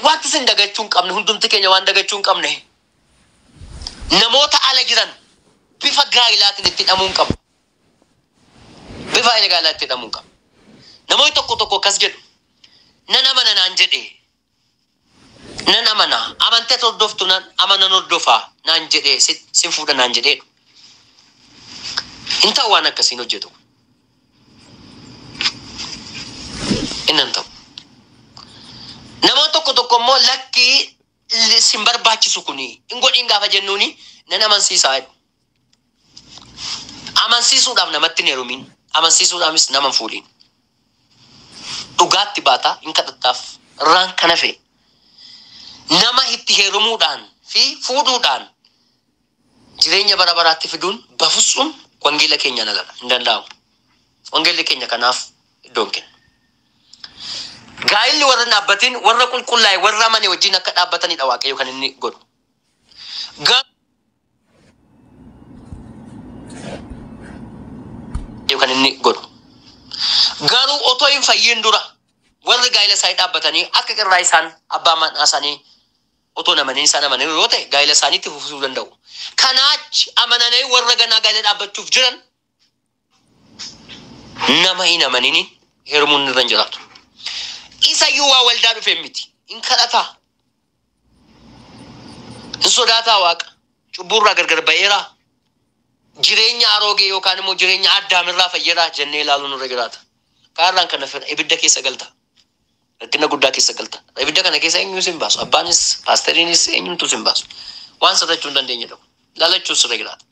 wanti sin dagachuun qabne hundumti keenya waan dagachuun qabne namoota ala jiran bifa gaa'ilaatiin itti hidhamuun qabu. Bifa gaa'ilaatiin itti hidhamuun qabu. Namoonni tokko akkas jedhu nan amana naan jedhee nan amana amantee hordoftu nan amana hordofaa naan jedhee sin fuudha naan jedhee hin ta'u waan akkasiin hojjetu. Innan ta'u. Namoonni tokko immoo lakkii sin barbaachisu kuni hin godhin gaafa jennuuni nan amansiisaa. Amansiisuudhaaf namatti hin heerumin. Amansiisuudhaafis nama hin fuudhin. Dhugaatti baataa hin kadhattaaf irraan kan hafe nama itti heerumuudhaan fi fuudhuudhaan jireenya bara baraatti fiduun bafussuun wangeela keenya nagala hin danda'amu. Wangeelli keenya kanaaf iddoon kenna. Gaa'illi warra dhaabbatiin warra qulqullaa'e warra amane wajjin akka dhaabbatanidha Waaqayyo kan inni godhu. Kan inni godhu. Garuu otoo hin fayyin dura warri gaa'ila isaanii dhaabbatanii akka qirraa isaan abbaa manaa isaanii otoo namaneen isaan amanan yoo ta'e gaa'ila isaaniitti fufuu danda'u. Kanaachi amananii warra ganaa gaa'ila dhaabbachuuf jiran nama hin amanini heerumuun irra hin jiraatu. Isa iyyuu waa waldaa dhufe miti. In kadhataa. In sodaataa Waaqa. Cubburraa gargar ba'eeraa. Jireenya aroogee yookaan immoo jireenya addaamirraa fayyadaa jennee ilaaluun irra jiraata. Kaarraan kana fedha ibidda keessa galta. Rakkina guddaa keessa galta. Ibidda kana keessa eenyuus hin baasu. Abbaanis paasteriinis eenyumtus hin baasu. Waan sirrachuu hin dandeenye dhabu. Laalachuus irra jiraata.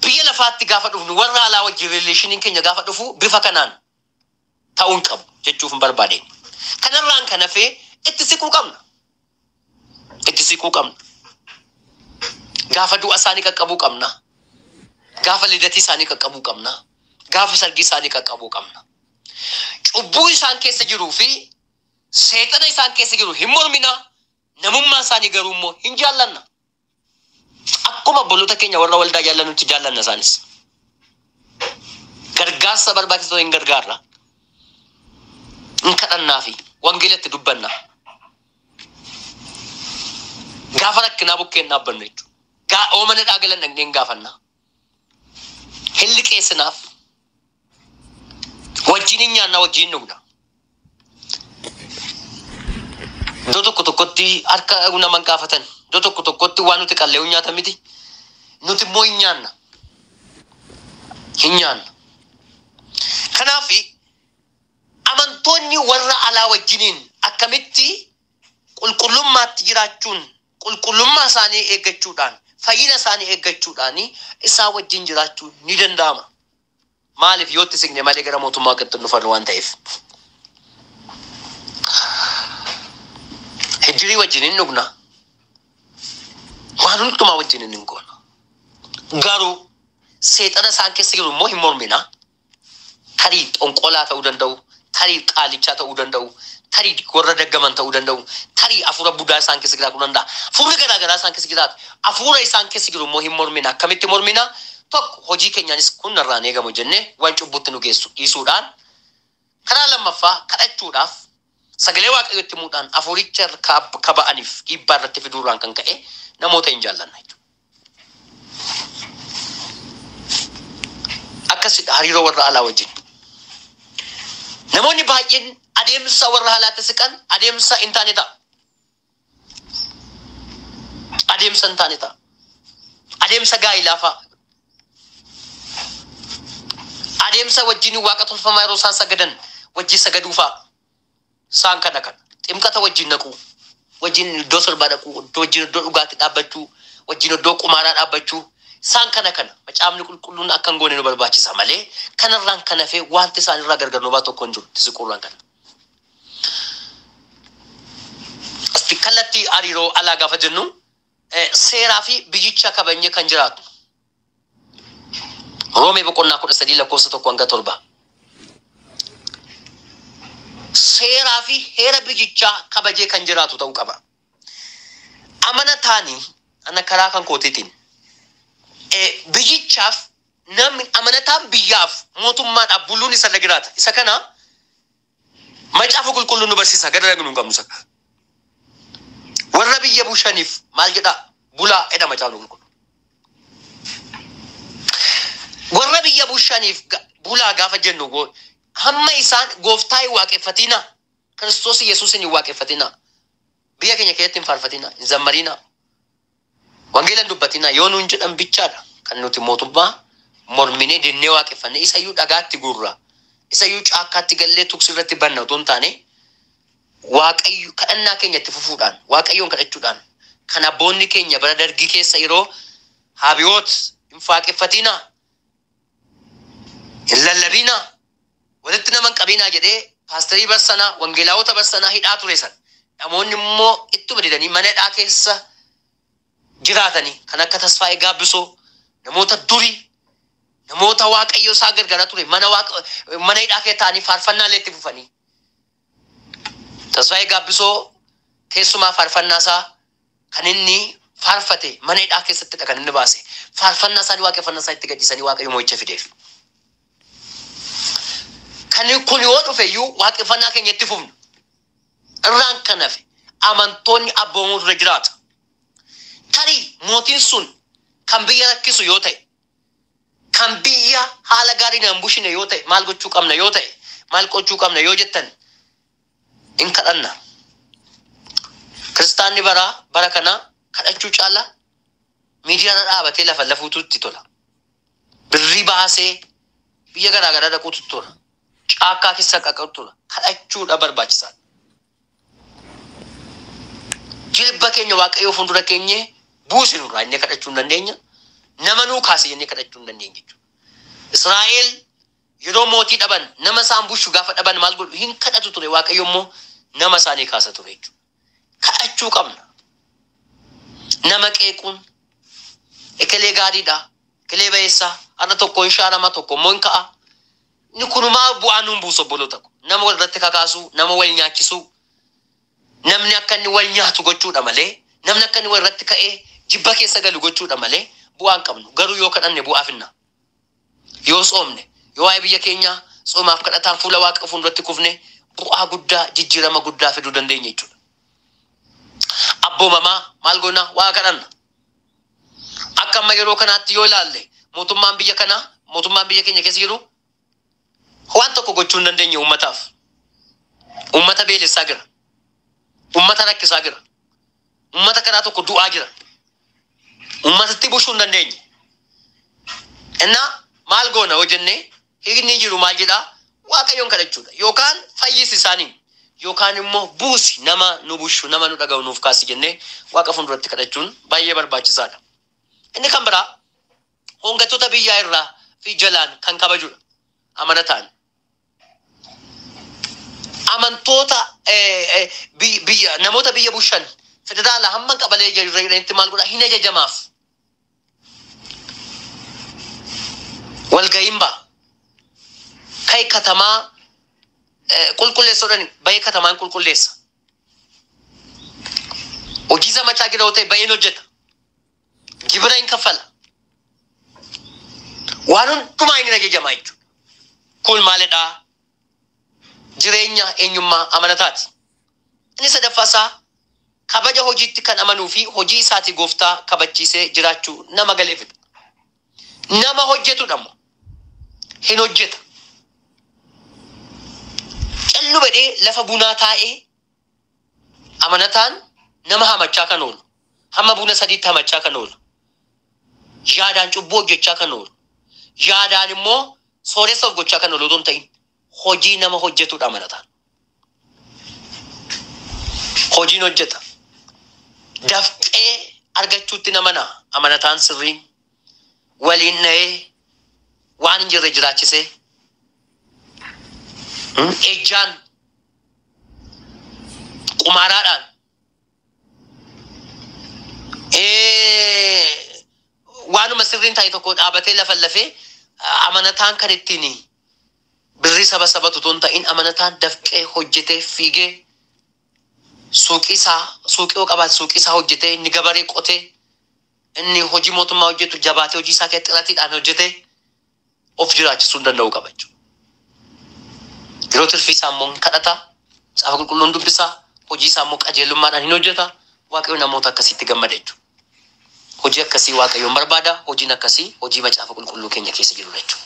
Biyya lafaatti gaafa dhufnu warra alaa wajjin rileeshiniin keenya gaafa dhufu bifa kanaan ta'uun qabu jechuuf hin barbaadeen. Kanarraan kan hafee itti siquu qabna. Itti siquu qabna. Gaafa du'a isaanii qaqqabuu qabna. Gaafa lidatii isaanii qaqqabuu qabna. Gaafa sargii isaanii qaqqabuu qabna. Cubbuu isaan keessa jiruu fi seexana isaan keessa jiru hin mormina. Namummaa isaanii garuu immoo hin jaallanna. Akkuma obboloota keenya warra waldaa jaallannutti jaallanna isaanis. Gargaarsa barbaachisoo hin gargaarra. Hin kadhannaa fi wangeelatti dubbanna. Gaafa rakkinaa bukkeen dhaabbannu jechuudha. Oomana dhaagalan dhaqnee hin gaafanna. Hin liqeessinaaf. Wajjin hin nyaanna wajjin dhugna. Iddoo tokkotti harka nama hin gaafatan. Iddoo tokkotti waan nuti qallee'uu nyaata miti. Nuti immoo hin nyaanna. Hin nyaanna. Kanaafi amantoonni warra alaa wajjiniin akkamitti qulqullummaatti jiraachuun qulqullummaa isaanii eeggachuudhaan fayyina isaanii eeggachuudhaan isaa wajjin jiraachuu ni danda'ama. Maaliif yootti signe malee gara mootummaa qixxu dhufan waan ta'eef. Hijirii wajjin hin dhugna. Waan hundumaa wajjin hin goona. Garuu seexana isaan keessa jiru immoo hin mormina. Tarii xonqolaa ta'uu danda'u. Tarii qaalichaa ta'uu danda'u. Tarii warra daggaman ta'uu danda'u. Tarii afuura budaa isaan keessa jiraatu danda'a. Afuurri garaagaraa isaan keessa jiraatu. Afuura isaan keessa jiru immoo hin mormina. Akkamitti mormina? Tokko hojii keenyaanis kun narraan eegamu jennee waan cubbutti nu geessu dhiisuudhaan karaa lammaffaa kadhachuudhaaf sagalee waaqayyootti himuudhaan afuuricha kaba'aniif dhiibbaa irratti fiduurraan kan ka'e namoota hin jaallanna jechuudha. Akkasidha hariiroo warra alaa wajjin. Namoonni baay'een adeemsa warra alaatti siqan adeemsa hin taane ta'a. Adeemsa hin taane ta'a. Adeemsa gaa'ilaa fa'a. Adeemsa wajjin waaqa tolfamaa yeroo isaan sagadan wajjin sagaduu fa'a. Isaan kana kana. Ximqata wajjin naquu. Wajjin iddoo sirbaa dhaquu. Wajjin iddoo dhugaatii dhaabbachuu. Wajjin iddoo qumaaraa dhaabbachuu. Isaan kana kana. Macaafni qulqulluun akka hin goone nu barbaachisa malee kanarraan kan hafe wanti isaan irraa gargar nu baatu tokko hin jiru. Tisiquurraan kana. Asti kallattii hariiroo alaa gaafa jennu seeraa fi biyyicha kabajnee kan jiraatu. Roomee boqonnaa 13 lakkoofsa 1-7. Seeraa fi heera biyyichaa kabajee kan jiraatu ta'uu qaba. Amanataan ana karaa kan kootiitiin biyyichaaf namni amanataan biyyaaf mootummaadhaaf buluun isa jiraata. Isa kana Macaafa qulqulluu nu barsiisa gara nu qabnu saka. Warra biyya bushaniif maal jedha bulaa edha macaafa qulqulluu. Warra biyya bushaniif bulaa gaafa jennu hamma isaan gooftaa hin waaqeffatina Kiristoos Yesuusin hin waaqeffatina biyya keenya keessatti hin faarfatina hin zammarina wangeelan dubbatina yoo nuun jedhan bichaadha kan nuti mootummaa mormine dinnee waaqeffanne isayyuu dhagaatti gurra isayyuu caakkaatti gallee tuksi irratti banna otoo hin taane waaqayyo kadhannaa keenya itti fufuudhaan waaqayyoon kadhachuudhaan kan abboonni keenya bara dargii keessa yeroo haabiyoot hin waaqeffatina hin lallabina walitti naman qabinaa jedhee paasterii barsanaa wangeelaawota barsanaa hidhaa ture san namoonni immoo ittuma didanii manadhaa keessa jiraatanii kan akka Tasfaayee Gaabbisoo namoota durii namoota waaqayyo isaa gargaara ture mana hidhaa keessa ta'anii faarfannaa illee itti fufanii Tasfaayee Gaabbisoo keessumaa faarfannaa isaa kan inni faarfate mana hidhaa keessatti kan inni baase faarfannaa isaanii waaqeffannaa isaa itti gadhiisanii waaqayyo mo'icha fideef. Kan kun yoo dhufeyyuu waaqeffannaa keenya itti fufnu irraan kan hafe amantoonni abboomuu irra jiraata. Tarii mootiin sun kan biyya rakkisu yoo ta'e kan biyya haala gaariin hin bushine yoo ta'e maal gochuu qabna yoo ta'e maal gochuu qabna yoo jettan in kadhanna. Kiristaanni bara kana kadhachuu caala miidiyaan dhaabatee lafa lafuututti tola. Birrii baasee biyya garaagaraa dhaquutu tola. Caakkaa keessa qaqqabtuudha kadhachuudha barbaachisaadha. Jilba keenya waaqayyoo fuuldura keenye buusinurraa inni kadhachuu hin dandeenya. Nama nuu kaase jennee kadhachuu hin dandeenya jechuudha. Israa'el yeroo mootii dhaban nama isaan bushu gaafa dhaban maal godhu hin kadhatu ture waaqayyo immoo nama isaanii kaasa ture jechuudha. Kadhachuu qabna. Nama qeequun ekelee gaariidha. Ekelee bayeessaa har'a tokko hin shaarama tokko immoo hin ka'a. Ni kunumaa bu'aan nuun buusu obboloota ko nama walirratti kakaasu nama wal nyaachisu namni akka inni wal nyaatu gochuudha malee namni akka inni walirratti ka'ee jibba keessa galu gochuudha malee bu'aan qabnu garuu yoo kadhanne bu'aa finna yoo soomne yoo waa'ee biyya keenya soomaaf kadhataan fuula waaqa fuulduratti kufne bu'aa guddaa jijjiirama guddaa fiduu dandeenya jechuudha. Abboomamaa maal goona waa kadhanna akka amma yeroo kanaatti yoo ilaalle mootummaan biyya keenya keessa jiru waan tokko gochuu hin dandeenye uummataaf. Uummata beelessaa jira. Uummata rakkisaa jira. Uummata kanaa tokko du'aa jira. Uummatatti bushuu hin dandeenye. Innaa maal goona yoo jennee hiikni jiru maal jedhaa waaqayyoon kadhachuudha. Yookaan fayyisi isaanii yookaan immoo buusi nama nu bushu nama nu dhaga'u nuuf kaasi jennee waaqa fuulduratti kadhachuun baay'ee barbaachisaadha. Inni kan biraa hongattoota biyyaa irraa fi jalaan kan kabajudha. Amanataan. Amantoota namoota biyya bushan federaala hamma qabalee jiranitti maal godha hin ajajamaaf. Walga'iin ba'a. Kai katamaa qulqulleessuudhaan bahee katamaan qulqulleessa. Hojii zamachaa jira yoo ta'e baheen hojjeta. Gibira hin kaffala. Waan hundumaa hin ajajamaa jechuudha. Kun maalidhaa? Jireenya eenyummaa amanataati. Inni sadaffaasaa kabaja hojiitti kan amanuu fi hojii isaati gooftaa kabachiisee jiraachuu nama galeefidha. Nama hojjetudha immoo hin hojjeta. Callu badhee lafa bunaa taa'ee amanataan nama hamachaa kan oolu. Hamma buna sadiitti hamachaa kan oolu. Yaadaan cubbuu hojjechaa kan oolu. Yaadaan immoo sooressa of gochaa kan oolu otoo hin ta'in hojii nama hojjetudha amanataan. Hojiin hojjeta. Dafqee argachuutti namana amanataan sirriin waliin na'ee waan hin jirre jiraachisee ejjaan qumaaraadhaan waanuma sirriin ta'e tokko dhaabatee lafa lafee amanataan kan ittiin birrii saba sabatu otoo hin ta'in amanataan dafqee hojjetee fiigee suuqii yoo qabaate suuqii isaa hojjetee inni gabaree qotee inni hojii mootummaa hojjetu jabaatee hojii isaa keessatti xiratiidhaan hojjetee of jiraachisuu danda'uu qaba jechuudha. Yeroo tirfii isaa immoo kadhata Macaafa qulqulluun dubbisaa, hojii isaa immoo qajeelummaadhaan hin hojjeta. Waaqayyo namoota akkasitti gammada jechuudha. Hojii akkasii Waaqayyoon barbaada. Hojiin akkasii hojii macaafa qulqulluu keenya keessa jiru jechuudha.